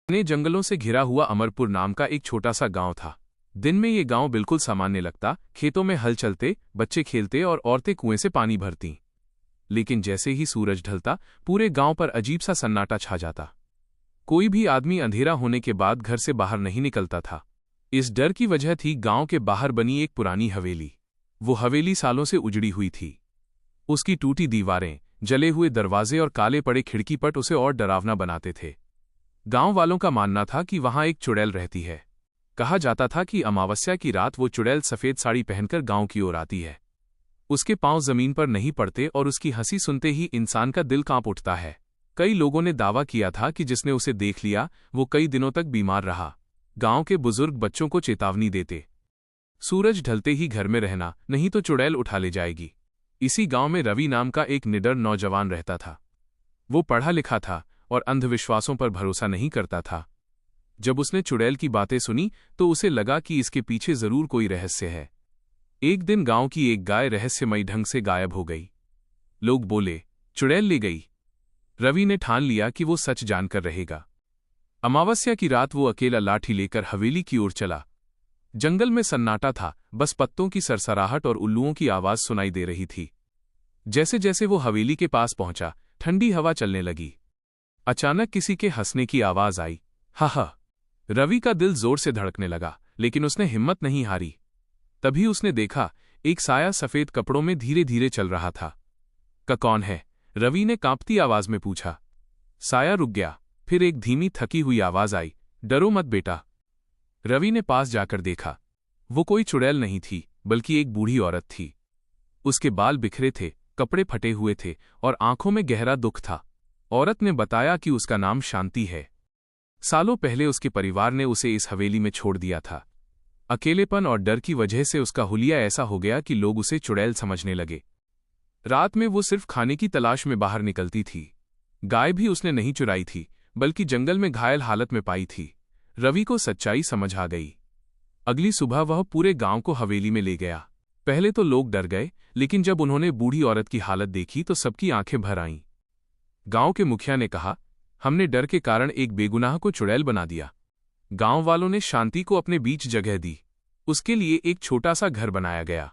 घने जंगलों से घिरा हुआ अमरपुर नाम का एक छोटा सा गांव था। दिन में ये गांव बिल्कुल सामान्य लगता, खेतों में हल चलते, बच्चे खेलते और औरतें कुएं से पानी भरतीं। लेकिन जैसे ही सूरज ढलता, पूरे गांव पर अजीब सा सन्नाटा छा जाता। कोई भी आदमी अंधेरा होने के बाद घर से बाहर नहीं निकलता था। इस डर की वजह थी गांव के बाहर बनी एक पुरानी हवेली। वो हवेली सालों से उजड़ी हुई थी। उसकी टूटी दीवारें, जले हुए दरवाजे और काले पड़े खिड़कीपट उसे और डरावना बनाते थे। गांव वालों का मानना था कि वहां एक चुड़ैल रहती है। कहा जाता था कि अमावस्या की रात वो चुड़ैल सफेद साड़ी पहनकर गांव की ओर आती है। उसके पांव जमीन पर नहीं पड़ते और उसकी हंसी सुनते ही इंसान का दिल कांप उठता है। कई लोगों ने दावा किया था कि जिसने उसे देख लिया वो कई दिनों तक बीमार रहा। गांव के बुजुर्ग बच्चों को चेतावनी देते, सूरज ढलते ही घर में रहना, नहीं तो चुड़ैल उठा ले जाएगी। इसी गांव में रवि नाम का एक निडर नौजवान रहता था। वो पढ़ा लिखा था और अंधविश्वासों पर भरोसा नहीं करता था। जब उसने चुड़ैल की बातें सुनी तो उसे लगा कि इसके पीछे जरूर कोई रहस्य है। एक दिन गांव की एक गाय रहस्यमयी ढंग से गायब हो गई। लोग बोले, चुड़ैल ले गई। रवि ने ठान लिया कि वो सच जानकर रहेगा। अमावस्या की रात वो अकेला लाठी लेकर हवेली की ओर चला। जंगल में सन्नाटा था, बस पत्तों की सरसराहट और उल्लुओं की आवाज सुनाई दे रही थी। जैसे जैसे वो हवेली के पास पहुंचा, ठंडी हवा चलने लगी। अचानक किसी के हंसने की आवाज आई, हा हा। रवि का दिल जोर से धड़कने लगा, लेकिन उसने हिम्मत नहीं हारी। तभी उसने देखा, एक साया सफेद कपड़ों में धीरे धीरे चल रहा था। कौन है? रवि ने कांपती आवाज में पूछा। साया रुक गया। फिर एक धीमी थकी हुई आवाज आई, डरो मत बेटा। रवि ने पास जाकर देखा। वो कोई चुड़ैल नहीं थी, बल्कि एक बूढ़ी औरत थी। उसके बाल बिखरे थे, कपड़े फटे हुए थे और आंखों में गहरा दुख था। औरत ने बताया कि उसका नाम शांति है। सालों पहले उसके परिवार ने उसे इस हवेली में छोड़ दिया था। अकेलेपन और डर की वजह से उसका हुलिया ऐसा हो गया कि लोग उसे चुड़ैल समझने लगे। रात में वो सिर्फ खाने की तलाश में बाहर निकलती थी। गाय भी उसने नहीं चुराई थी, बल्कि जंगल में घायल हालत में पाई थी। रवि को सच्चाई समझ आ गई। अगली सुबह वह पूरे गांव को हवेली में ले गया। पहले तो लोग डर गए, लेकिन जब उन्होंने बूढ़ी औरत की हालत देखी तो सबकी आंखें भर आईं। गांव के मुखिया ने कहा, हमने डर के कारण एक बेगुनाह को चुड़ैल बना दिया। गांव वालों ने शांति को अपने बीच जगह दी। उसके लिए एक छोटा सा घर बनाया गया।